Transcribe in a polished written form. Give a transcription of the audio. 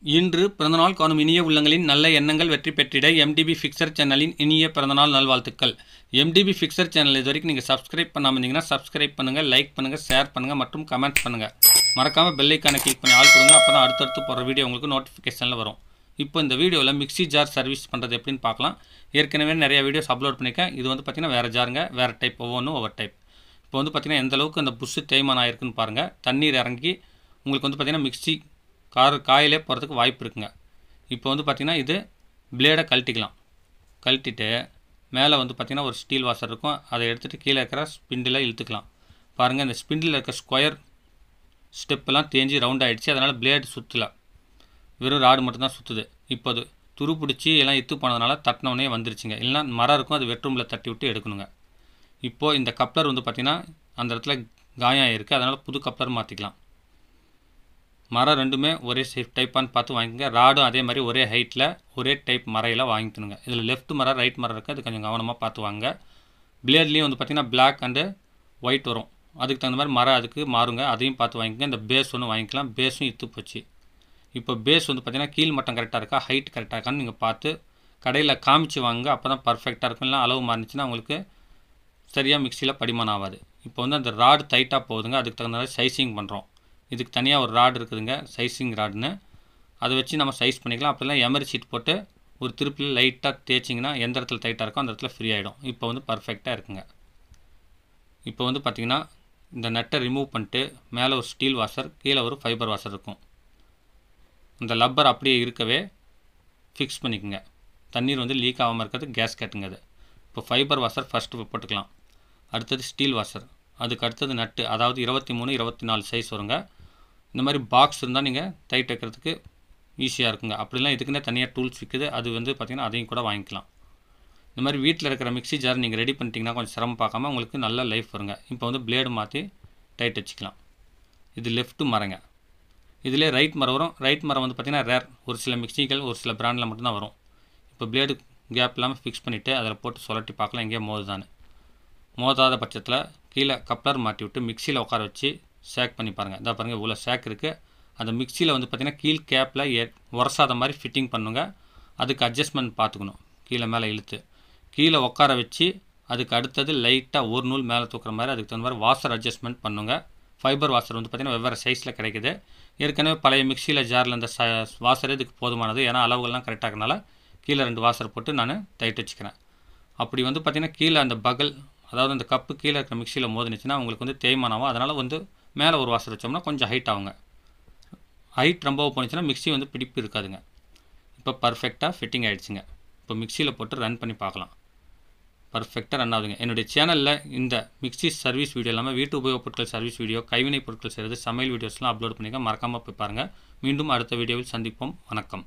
இன்று பிறந்தநாள் காணும் இனிய உள்ளங்களின் நல்ல எண்ணங்கள் வெற்றி பெற்றிட MDBfixer சேனலின் இனிய பிறந்தநாள் நல்வாழ்த்துக்கள். MDBfixer சேனல் இது வரைக்கும் நீங்கள் சப்ஸ்கிரைப் பண்ணாமல் இருந்தீங்கன்னா சப்ஸ்கிரைப் பண்ணுங்கள், லைக் பண்ணுங்கள், ஷேர் பண்ணுங்கள் மற்றும் கமெண்ட் பண்ணுங்கள். மறக்காமல் பெல் ஐக்கானை கிளிக் பண்ணி ஆள் கொடுங்க. அப்போ தான் அடுத்தடுத்து போகிற வீடியோ உங்களுக்கு நோட்டிஃபிகேஷனில் வரும். இப்போ இந்த வீடியோவில் மிக்ஸி ஜார் சர்வீஸ் பண்ணுறது எப்படின்னு பார்க்கலாம். ஏற்கனவே நிறைய வீடியோஸ் அப்லோட் பண்ணியிருக்கேன். இது வந்து பார்த்திங்கன்னா வேறு ஜாருங்க, வேறு டைப், ஒவ்வொரு டைப். இப்போ வந்து பார்த்திங்கன்னா எந்த அளவுக்கு அந்த புஷ்ஷு தேய்மானம் ஆயிருக்குன்னு பாருங்கள். தண்ணீர் இறங்கி உங்களுக்கு வந்து பார்த்திங்கன்னா மிக்ஸி காயிலே போகிறதுக்கு வாய்ப்பு இருக்குங்க. இப்போ வந்து பார்த்திங்கன்னா இது பிளேடை கழட்டிட்டு மேலே வந்து பார்த்திங்கன்னா ஒரு ஸ்டீல் வாஷர் இருக்கும். அதை எடுத்துகிட்டு கீழே இருக்கிற ஸ்பிண்டில் இழுத்துக்கலாம். பாருங்கள், இந்த ஸ்பிண்டில் இருக்க ஸ்கொயர் ஸ்டெப்பெல்லாம் தேஞ்சி ரவுண்ட் ஆகிடுச்சு. அதனால் பிளேடு சுற்றலை, வெறும் ராடு மட்டும்தான் சுற்றுது. இப்போ அது துரு பிடிச்சி எல்லாம் இத்து போனதுனால தட்டினவுடனே வந்துருச்சுங்க. இல்லைனா மரம் இருக்கும், அது வெட்ரூமில் தட்டி விட்டு எடுக்கணுங்க. இப்போது இந்த கப்ளர் வந்து பார்த்திங்கன்னா அந்த இடத்துல காயம் இருக்குது, அதனால் புது கப்ளர் மாற்றிக்கலாம். மரம் ரெண்டுமே ஒரே டைப்பான்னு பார்த்து வாங்கிக்கோங்க. ராடும் அதே மாதிரி ஒரே ஹைட்டில் ஒரே டைப் மரையில் வாங்கிக்கணுங்க. இதில் லெஃப்ட் மரம் ரைட் மரம் இருக்குது, அது கொஞ்சம் கவனமாக பார்த்து வாங்க. பிளேட்லேயும் வந்து பார்த்திங்கன்னா பிளாக் அண்டு ஒயிட் வரும், அதுக்கு தகுந்த மாதிரி மரம் அதுக்கு மாறுங்க. அதையும் பார்த்து வாங்கிக்கோங்க. இந்த பேஸ் ஒன்று வாங்கிக்கலாம், பேஸும் இத்து போச்சு. இப்போ பேஸ் வந்து பார்த்திங்கன்னா கீழ் மட்டம் கரெக்டாக இருக்கா, ஹைட் கரெக்டாக இருக்கான்னு நீங்கள் பார்த்து கடையில் காமிச்சு வாங்க. அப்போ தான் பர்ஃபெக்டாக இருக்கும். இல்லை அளவு மாறிச்சுன்னா உங்களுக்கு சரியாக மிக்சியில் படிமானம் ஆகாது. இப்போ வந்து அந்த ராடு டைட்டாக போகுதுங்க, அதுக்கு தகுந்த மாதிரி சைஸிங் பண்ணுறோம். இதுக்கு தனியாக ஒரு ராடு இருக்குதுங்க, சைஸிங் ராடுன்னு. அதை வச்சு நம்ம சைஸ் பண்ணிக்கலாம். அப்படிலாம் எமரி சீட் போட்டு ஒரு திருப்பில் லைட்டாக தேய்ச்சிங்கன்னா எந்த இடத்துல டைட்டாக இருக்கோ அந்த இடத்துல ஃப்ரீ ஆகிடும். இப்போ வந்து பர்ஃபெக்டாக இருக்குங்க. இப்போ வந்து பார்த்திங்கன்னா இந்த நட்டை ரிமூவ் பண்ணிட்டு மேலே ஒரு ஸ்டீல் வாஷர், கீழே ஒரு ஃபைபர் வாஷர் இருக்கும். இந்த லப்பர் அப்படியே இருக்கவே ஃபிக்ஸ் பண்ணிக்கோங்க. தண்ணீர் வந்து லீக் ஆகாமல் இருக்கிறது கேஸ் கேட்டுங்க. அது இப்போ ஃபைபர் வாஷர் ஃபஸ்ட்டு போட்டுக்கலாம். அடுத்தது ஸ்டீல் வாஷர், அதுக்கு அடுத்தது நட்டு, அதாவது 23, 24 சைஸ் வருங்க. இந்த மாதிரி பாக்ஸ் இருந்தால் நீங்கள் டைட் வைக்கிறதுக்கு ஈஸியாக இருக்குங்க. அப்படிலாம் இதுக்குன்னே தனியாக டூல்ஸ் விற்குது, அது வந்து பார்த்திங்கன்னா அதையும் கூட வாங்கிக்கலாம். இந்த மாதிரி வீட்டில் இருக்கிற மிக்ஸி ஜார் நீங்கள் ரெடி பண்ணிட்டீங்கன்னா கொஞ்சம் சிரமம் பார்க்காம உங்களுக்கு நல்ல லைஃப் வருங்க. இப்போ வந்து பிளேடு மாற்றி டைட் வச்சுக்கலாம். இது லெஃப்ட் மரங்க, இதிலே ரைட் மரம் வரும். ரைட் மரம் வந்து பார்த்திங்கன்னா ரேர், ஒரு சில மிக்ஸிகள் ஒரு சில பிராண்டில் மட்டும்தான் வரும். இப்போ பிளேடு கேப் இல்லாமல் ஃபிக்ஸ் பண்ணிவிட்டு அதில் போட்டு சுழட்டி பார்க்கலாம் எங்கேயோ மோதுதான்னு. மோதாத பட்சத்தில் கீழே கப்ளர் மாட்டி விட்டு மிக்சியில் உட்கார வச்சு ஷேக் பண்ணி பாருங்கள். இதாக பாருங்கள், இவ்வளோ ஷேக் இருக்குது. அந்த மிக்சியில் வந்து பார்த்திங்கன்னா கீழ் கேப்பில் உரசாத மாதிரி ஃபிட்டிங் பண்ணுங்க. அதுக்கு அட்ஜஸ்ட்மெண்ட் பார்த்துக்கணும். கீழே மேலே இழுத்து கீழே உட்கார வச்சு அதுக்கு அடுத்தது லைட்டாக ஒரு நூல் மேலே தூக்குற மாதிரி அதுக்கு தகுந்த மாதிரி வாஷர் அட்ஜஸ்ட்மெண்ட் பண்ணுங்க. ஃபைபர் வாஷர் வந்து பார்த்திங்கன்னா வெவ்வேறு சைஸில் கிடைக்குது. ஏற்கனவே பழைய மிக்சியில் ஜாரில் இந்த வாஷரே இதுக்கு போதுமானது. ஏன்னா அளவுகள்லாம் கரெக்டாக இருக்கனால கீழே 2 வாஷர் போட்டு நான் டைட் வச்சுக்கிறேன். அப்படி வந்து பார்த்திங்கன்னா கீழே அந்த பகல், அதாவது அந்த கப்பு கீழே இருக்கிற மிக்சியில் மோதினுச்சுன்னா உங்களுக்கு வந்து தேய்மானாகும். அதனால் வந்து மேலே ஒரு வாஷர் வச்சோம்னா கொஞ்சம் ஹைட் ஆகுங்க. ஹைட் ரொம்ப போனிச்சுன்னா மிக்ஸி வந்து பிடிப்பு இருக்காதுங்க. இப்போ பர்ஃபெக்டாக ஃபிட்டிங் ஆகிடுச்சுங்க. இப்போ மிக்சியில் போட்டு ரன் பண்ணி பார்க்கலாம். பர்ஃபெக்டாக ரன் ஆகுதுங்க. என்னுடைய சேனலில் இந்த மிக்ஸி சர்வீஸ் வீடியோ இல்லாமல் வீட்டு உபயோகப் பொருட்கள் சர்வீஸ் வீடியோ, கைவினை பொருட்கள் செய்கிறது, சமையல் வீடியோஸ்லாம் அப்லோட் பண்ணிக்க, மறக்காமல் போய் பாருங்கள். மீண்டும் அடுத்த வீடியோவில் சந்திப்போம். வணக்கம்.